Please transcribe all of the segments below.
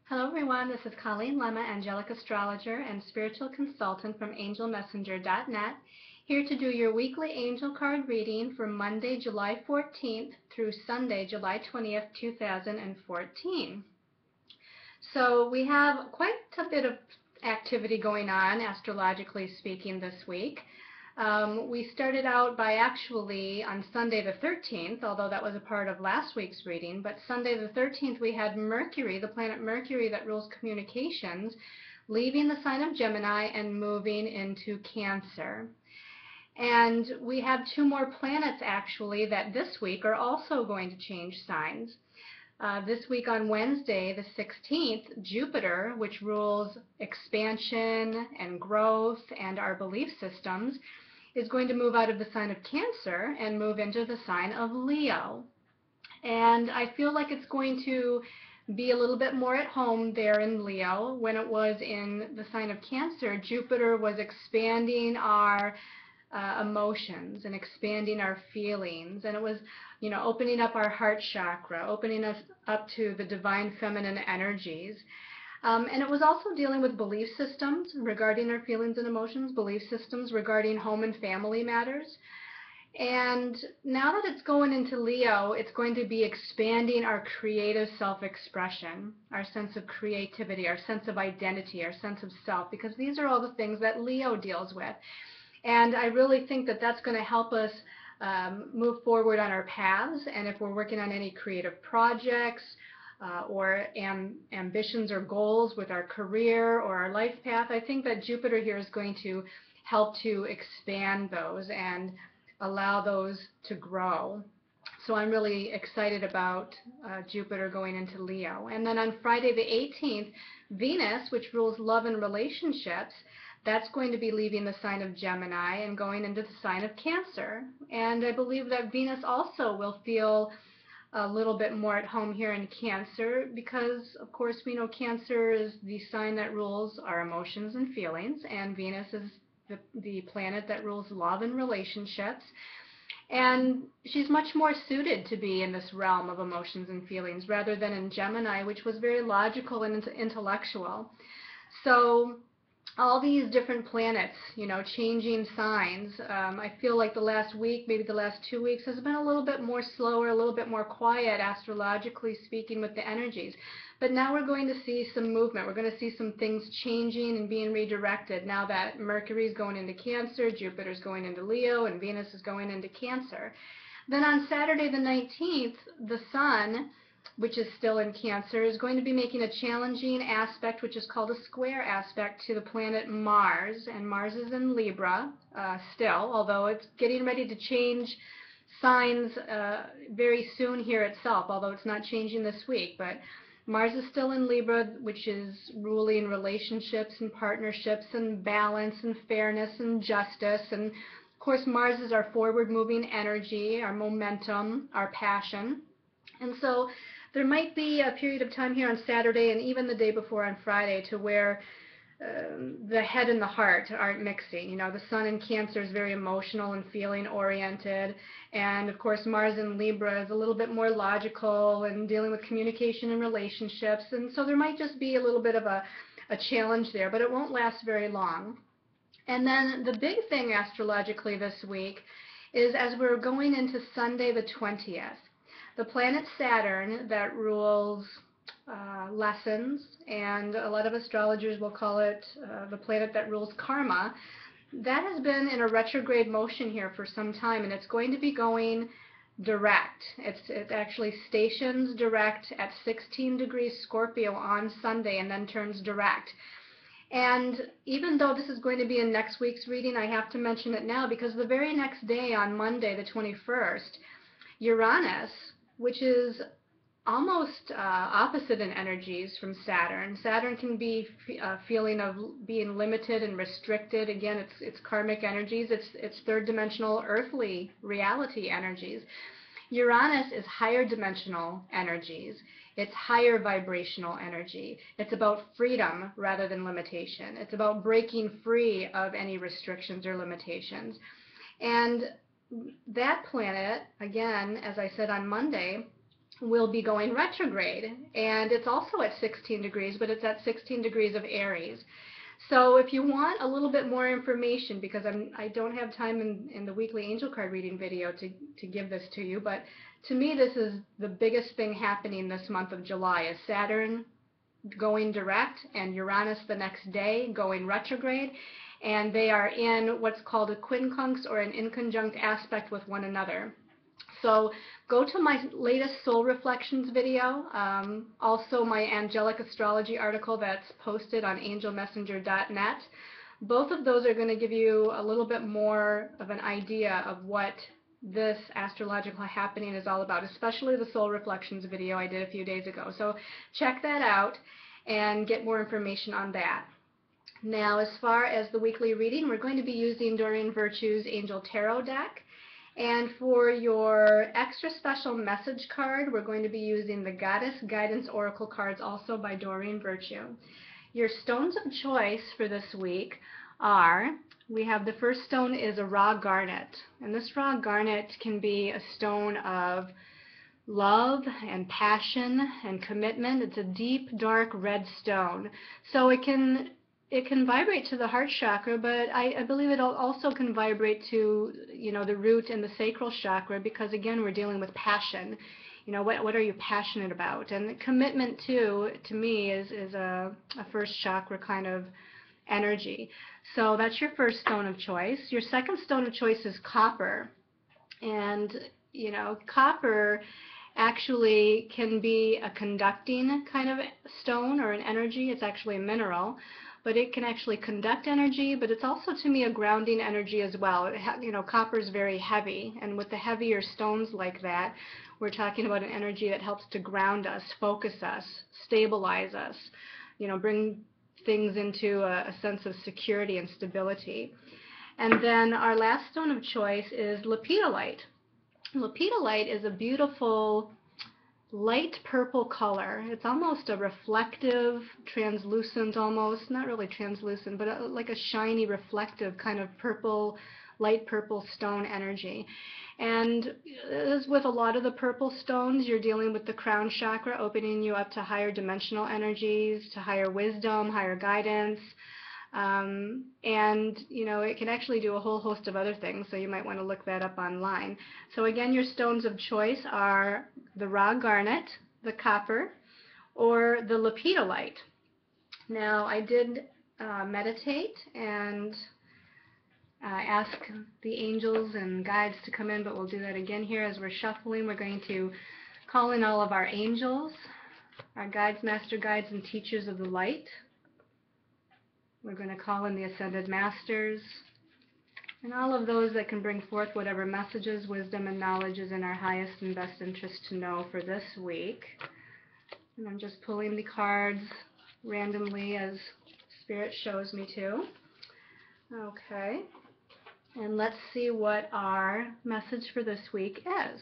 Hello everyone, this is Colleen Lemma, angelic astrologer and spiritual consultant from angelmessenger.net, here to do your weekly angel card reading for Monday, July 14th through Sunday, July 20th, 2014. So we have quite a bit of activity going on, astrologically speaking, this week. We started out by actually on Sunday the 13th, although that was a part of last week's reading, but Sunday the 13th we had Mercury, the planet Mercury that rules communications, leaving the sign of Gemini and moving into Cancer. And we have two more planets actually that this week are also going to change signs. This week on Wednesday, the 16th, Jupiter, which rules expansion and growth and our belief systems, is going to move out of the sign of Cancer and move into the sign of Leo. And I feel like it's going to be a little bit more at home there in Leo. When it was in the sign of Cancer, Jupiter was expanding our emotions and expanding our feelings, and it was, opening up our heart chakra, opening us up to the divine feminine energies. And it was also dealing with belief systems regarding our feelings and emotions, belief systems regarding home and family matters. And now that it's going into Leo, it's going to be expanding our creative self-expression, our sense of creativity, our sense of identity, our sense of self, because these are all the things that Leo deals with. And I really think that that's going to help us move forward on our paths, and if we're working on any creative projects, or ambitions or goals with our career or our life path, I think that Jupiter here is going to help to expand those and allow those to grow. So I'm really excited about Jupiter going into Leo. And then on Friday the 18th, Venus, which rules love and relationships, that's going to be leaving the sign of Gemini and going into the sign of Cancer. And I believe that Venus also will feel a little bit more at home here in Cancer because, of course, we know Cancer is the sign that rules our emotions and feelings, and Venus is the planet that rules love and relationships. And she's much more suited to be in this realm of emotions and feelings rather than in Gemini, which was very logical and intellectual. So all these different planets, changing signs. I feel like the last week, maybe the last 2 weeks, has been a little bit more slower, a little bit more quiet, astrologically speaking, with the energies. But now we're going to see some movement. We're going to see some things changing and being redirected now that Mercury is going into Cancer, Jupiter is going into Leo, and Venus is going into Cancer. Then on Saturday the 19th, the Sun, which is still in Cancer, is going to be making a challenging aspect, which is called a square aspect, to the planet Mars. And Mars is in Libra still, although it's getting ready to change signs very soon here itself, although it's not changing this week. But Mars is still in Libra, which is ruling relationships and partnerships and balance and fairness and justice. And of course, Mars is our forward-moving energy, our momentum, our passion. And so there might be a period of time here on Saturday and even the day before on Friday to where the head and the heart aren't mixing. The Sun in Cancer is very emotional and feeling oriented, and of course Mars in Libra is a little bit more logical and dealing with communication and relationships, and so there might just be a little bit of a challenge there, but it won't last very long. And then the big thing astrologically this week is as we're going into Sunday the 20th, the planet Saturn that rules lessons, and a lot of astrologers will call it the planet that rules karma, that has been in a retrograde motion here for some time, and it's going to be going direct. It actually stations direct at 16 degrees Scorpio on Sunday and then turns direct. And even though this is going to be in next week's reading, I have to mention it now because the very next day on Monday the 21st, Uranus, which is almost opposite in energies from Saturn. Saturn can be a feeling of being limited and restricted. Again, it's karmic energies. It's third dimensional earthly reality energies. Uranus is higher dimensional energies. It's higher vibrational energy. It's about freedom rather than limitation. It's about breaking free of any restrictions or limitations. And that planet, again, as I said on Monday, will be going retrograde, and it's also at 16 degrees, but it's at 16 degrees of Aries. So if you want a little bit more information, because I don't have time in the weekly angel card reading video to give this to you, but to me this is the biggest thing happening this month of July, is Saturn going direct and Uranus the next day going retrograde, and they are in what's called a quincunx, or an inconjunct aspect with one another. So go to my latest Soul Reflections video, also my Angelic Astrology article that's posted on angelmessenger.net. Both of those are going to give you a little bit more of an idea of what this astrological happening is all about, especially the Soul Reflections video I did a few days ago. So check that out and get more information on that. Now, as far as the weekly reading, we're going to be using Doreen Virtue's Angel Tarot deck. And for your extra special message card, we're going to be using the Goddess Guidance Oracle cards, also by Doreen Virtue. Your stones of choice for this week are, we have the first stone is a raw garnet. And this raw garnet can be a stone of love and passion and commitment. It's a deep, dark red stone. So it can vibrate to the heart chakra, but I believe it also can vibrate to, the root and the sacral chakra, because again, we're dealing with passion. What are you passionate about? And commitment too, to me, is a first chakra kind of energy. So that's your first stone of choice. Your second stone of choice is copper. And, copper actually can be a conducting kind of stone or an energy. It's actually a mineral, but it can actually conduct energy, but it's also, to me, a grounding energy as well. Copper is very heavy, and with the heavier stones like that, we're talking about an energy that helps to ground us, focus us, stabilize us, bring things into a sense of security and stability. And then our last stone of choice is Lapita Light. Lapita Light is a beautiful light purple color. It's almost a reflective, translucent almost, not really translucent, but like a shiny, reflective kind of purple, light purple stone energy. And as with a lot of the purple stones, you're dealing with the crown chakra, opening you up to higher dimensional energies, to higher wisdom, higher guidance. And it can actually do a whole host of other things, so you might want to look that up online. So again, your stones of choice are the raw garnet, the copper, or the Lapita Light. Now, I did meditate and ask the angels and guides to come in, but we'll do that again here as we're shuffling. We're going to call in all of our angels, our guides, master guides, and teachers of the light. We're going to call in the Ascended Masters, and all of those that can bring forth whatever messages, wisdom, and knowledge is in our highest and best interest to know for this week. And I'm just pulling the cards randomly as Spirit shows me to. Okay, and let's see what our message for this week is.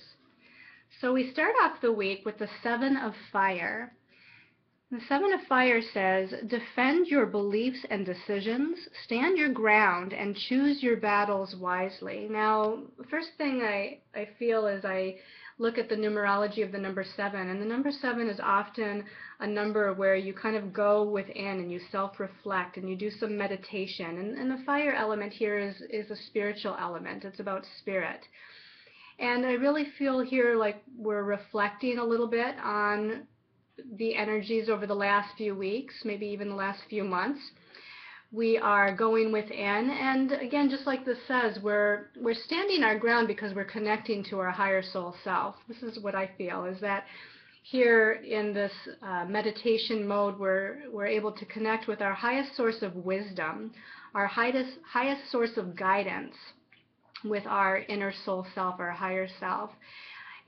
So we start off the week with the Seven of Fire. The Seven of Fire says, defend your beliefs and decisions, stand your ground, and choose your battles wisely. Now, the first thing I feel is I look at the numerology of the number 7, and the number 7 is often a number where you kind of go within and you self-reflect and you do some meditation. And the fire element here is a spiritual element. It's about spirit. And I really feel here like we're reflecting a little bit on the energies over the last few weeks, maybe even the last few months. We are going within, and again, just like this says, we're standing our ground because we're connecting to our higher soul self. This is what I feel, is that here in this meditation mode, we're able to connect with our highest source of wisdom, our highest source of guidance with our inner soul self, our higher self.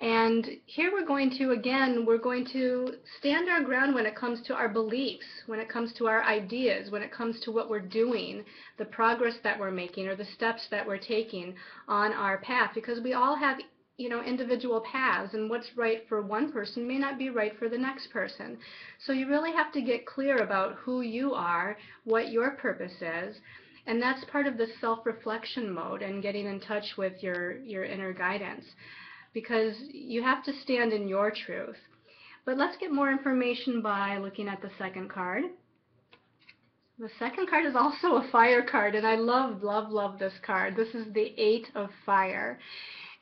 And here we're going to stand our ground when it comes to our beliefs, when it comes to our ideas, when it comes to what we're doing, the progress that we're making, or the steps that we're taking on our path, because we all have, individual paths, and what's right for one person may not be right for the next person. So you really have to get clear about who you are, what your purpose is, and that's part of the self-reflection mode and getting in touch with your inner guidance. because you have to stand in your truth. But let's get more information by looking at the second card. The second card is also a fire card, and I love, love, love this card. This is the Eight of Fire.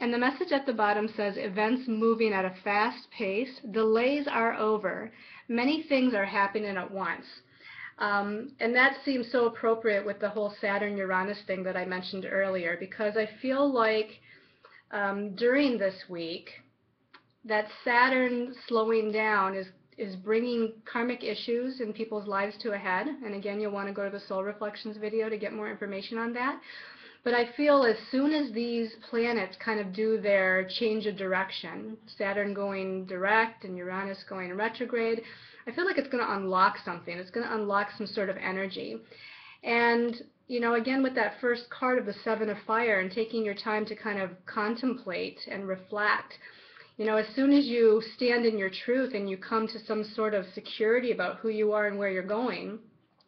And the message at the bottom says, events moving at a fast pace, delays are over, many things are happening at once. And that seems so appropriate with the whole Saturn-Uranus thing that I mentioned earlier, because I feel like during this week that Saturn slowing down is bringing karmic issues in people's lives to a head. And again, you'll want to go to the Soul Reflections video to get more information on that. But I feel as soon as these planets kind of do their change of direction, Saturn going direct and Uranus going retrograde, I feel like it's going to unlock something. It's going to unlock some sort of energy. And, you know, again, with that first card of the Seven of Fire and taking your time to kind of contemplate and reflect, you know, as soon as you stand in your truth and you come to some sort of security about who you are and where you're going,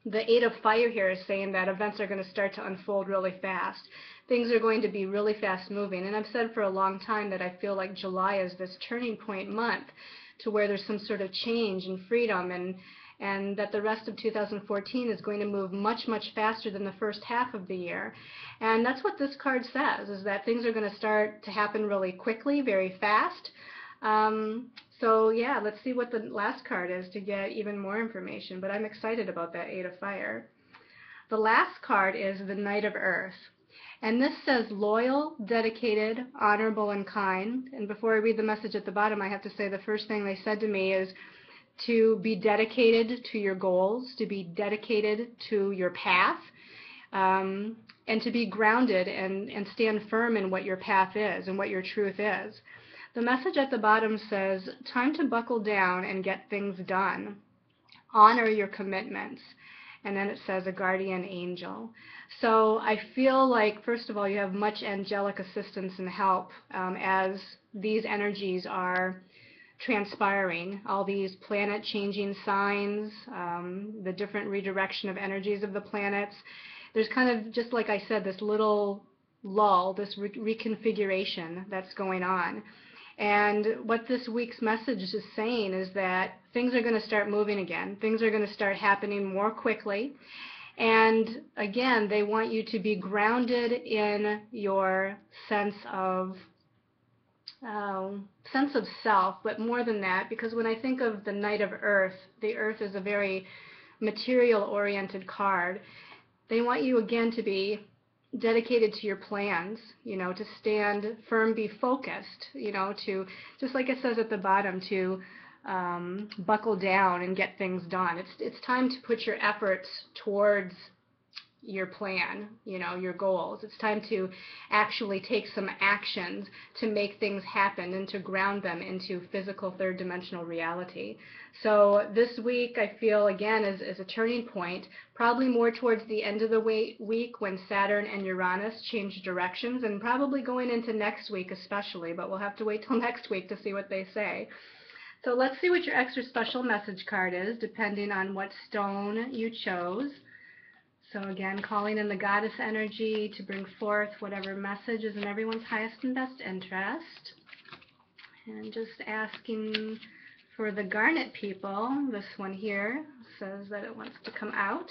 the Eight of Fire here is saying that events are going to start to unfold really fast. Things are going to be really fast moving. And I've said for a long time that I feel like July is this turning point month to where there's some sort of change and freedom, and that the rest of 2014 is going to move much, much faster than the first half of the year. And that's what this card says, is that things are going to start to happen really quickly, very fast. So yeah, let's see what the last card is to get even more information, but I'm excited about that Eight of Fire. The last card is the Knight of Earth, and this says loyal, dedicated, honorable, and kind. And before I read the message at the bottom, I have to say the first thing they said to me is to be dedicated to your goals, to be dedicated to your path, and to be grounded and stand firm in what your path is and what your truth is. The message at the bottom says, time to buckle down and get things done. Honor your commitments. And then it says a guardian angel. So I feel like, first of all, you have much angelic assistance and help as these energies are transpiring, all these planet-changing signs, the different redirection of energies of the planets. There's kind of, just like I said, this little lull, this reconfiguration that's going on. And what this week's message is saying is that things are going to start moving again. Things are going to start happening more quickly. And again, they want you to be grounded in your sense of self, but more than that, because when I think of the Knight of Earth, the Earth is a very material-oriented card. They want you again to be dedicated to your plans, you know, to stand firm, be focused, you know, to, just like it says at the bottom, to buckle down and get things done. It's time to put your efforts towards your plan, you know, your goals. It's time to actually take some actions to make things happen and to ground them into physical third dimensional reality. So this week I feel again is a turning point, probably more towards the end of the week when Saturn and Uranus change directions, and probably going into next week especially, but we'll have to wait till next week to see what they say. So let's see what your extra special message card is, depending on what stone you chose. So again, calling in the goddess energy to bring forth whatever message is in everyone's highest and best interest. And just asking for the garnet people, this one here says that it wants to come out.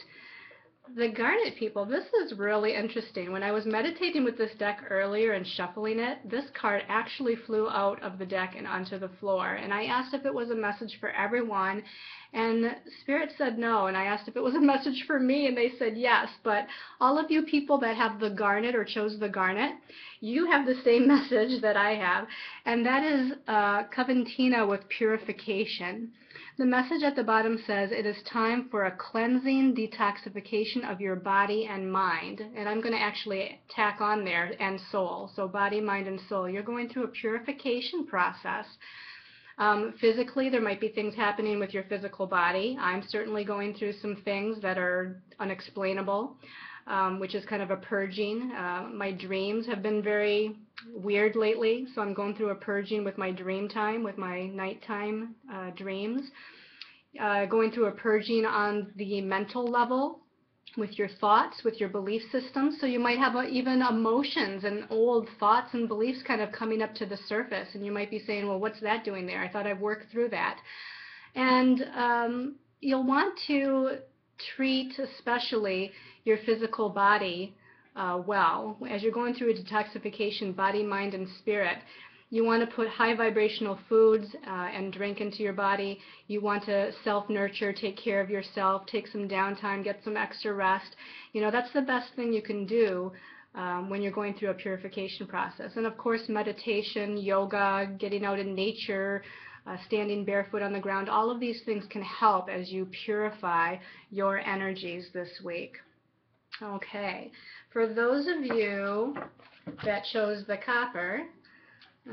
The garnet people, this is really interesting. When I was meditating with this deck earlier and shuffling it, this card actually flew out of the deck and onto the floor. And I asked if it was a message for everyone, and Spirit said no. And I asked if it was a message for me, and they said yes. But all of you people that have the garnet or chose the garnet, you have the same message that I have, and that is Coventina with purification. The message at the bottom says it is time for a cleansing detoxification of your body and mind. And I'm going to actually tack on there, and soul. So body, mind, and soul. You're going through a purification process. Physically, there might be things happening with your physical body. I'm certainly going through some things that are unexplainable, which is kind of a purging. My dreams have been very weird lately, so I'm going through a purging with my dream time, with my nighttime dreams. Going through a purging on the mental level, with your thoughts, with your belief systems. So you might have even emotions and old thoughts and beliefs kind of coming up to the surface, and you might be saying, well, what's that doing there? I thought I'd worked through that. And you'll want to treat especially your physical body well. As you're going through a detoxification, body, mind, and spirit, you want to put high vibrational foods and drink into your body. You want to self-nurture, take care of yourself, take some downtime, get some extra rest. You know, that's the best thing you can do when you're going through a purification process. And of course, meditation, yoga, getting out in nature, standing barefoot on the ground, all of these things can help as you purify your energies this week. Okay, for those of you that chose the copper,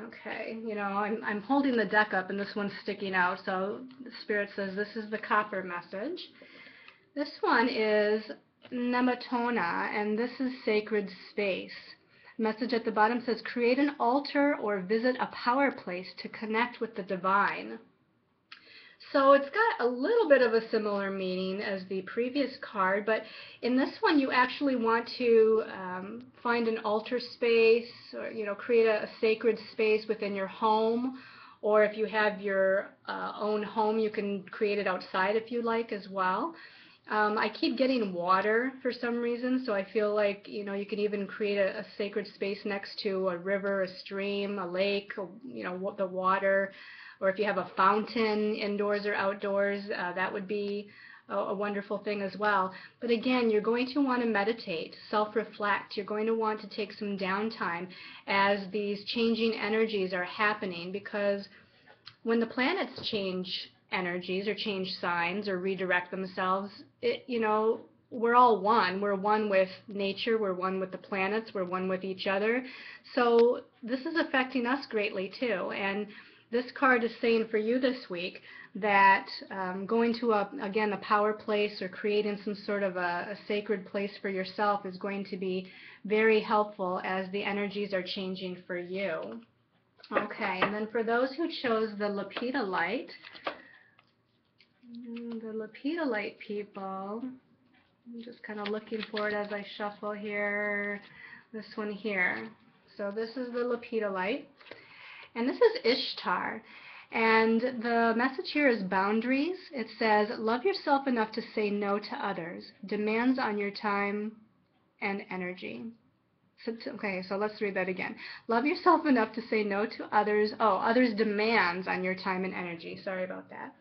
okay, you know, I'm holding the deck up and this one's sticking out, so the Spirit says this is the copper message. This one is Nematona, and this is sacred space. Message at the bottom says, create an altar or visit a power place to connect with the divine. So it's got a little bit of a similar meaning as the previous card, but in this one you actually want to find an altar space, or create a sacred space within your home, or if you have your own home, you can create it outside if you like as well. I keep getting water for some reason, so I feel like you can even create a sacred space next to a river, a stream, a lake, the water. Or if you have a fountain indoors or outdoors, that would be a wonderful thing as well. But again, you're going to want to meditate, self-reflect. You're going to want to take some downtime as these changing energies are happening, because when the planets change energies or change signs or redirect themselves, we're all one. We're one with nature. We're one with the planets. We're one with each other. So this is affecting us greatly too. And this card is saying for you this week that going to, again, a power place or creating some sort of a sacred place for yourself is going to be very helpful as the energies are changing for you. Okay, and then for those who chose the Lapita Light, people, I'm just kind of looking for it as I shuffle here, this one here. So this is the Lapita Light. And this is Ishtar, and the message here is boundaries. It says, love yourself enough to say no to others, demands on your time and energy. Okay, so let's read that again. Love yourself enough to say no to others. Others' demands on your time and energy. Sorry about that.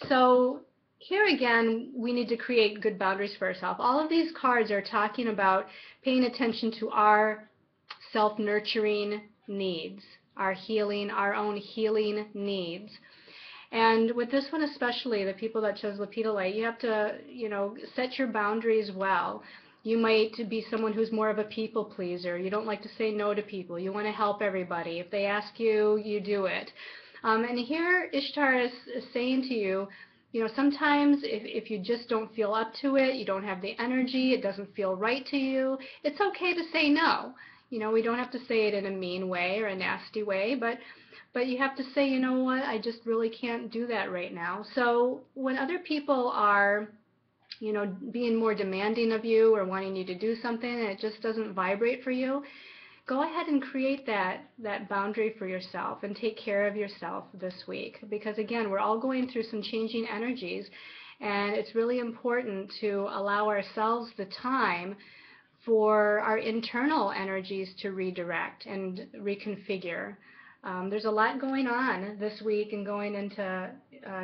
So here again, we need to create good boundaries for ourselves. All of these cards are talking about paying attention to our self-nurturing needs, our healing, our own healing needs. And with this one especially, the people that chose Lapita Light, you have to, set your boundaries well. You might be someone who's more of a people pleaser. You don't like to say no to people. You want to help everybody. If they ask you, you do it. And here Ishtar is saying to you, sometimes if you just don't feel up to it, you don't have the energy, it doesn't feel right to you, it's okay to say no. We don't have to say it in a mean way or a nasty way, but you have to say, you know what, I just really can't do that right now. So when other people are, being more demanding of you or wanting you to do something and it just doesn't vibrate for you, go ahead and create that boundary for yourself and take care of yourself this week. Because again, we're all going through some changing energies, and it's really important to allow ourselves the time for our internal energies to redirect and reconfigure. There's a lot going on this week and going into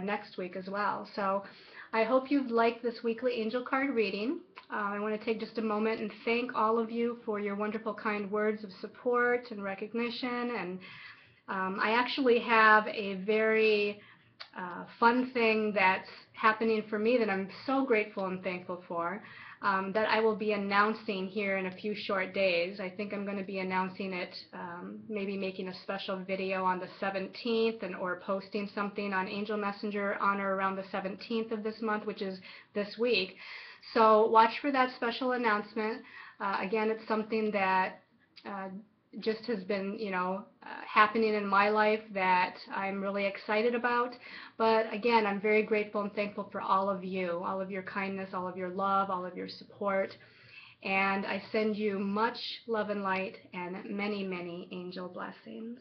next week as well. So I hope you've liked this weekly angel card reading. I want to take just a moment and thank all of you for your wonderful, kind words of support and recognition. And I actually have a very fun thing that's happening for me that I'm so grateful and thankful for, that I will be announcing here in a few short days. I think I'm going to be announcing it, maybe making a special video on the 17th or posting something on Angel Messenger on or around the 17th of this month, which is this week. So watch for that special announcement. Again, it's something that just has been, happening in my life that I'm really excited about. But again, I'm very grateful and thankful for all of you, all of your kindness, all of your love, all of your support. And I send you much love and light and many, many angel blessings.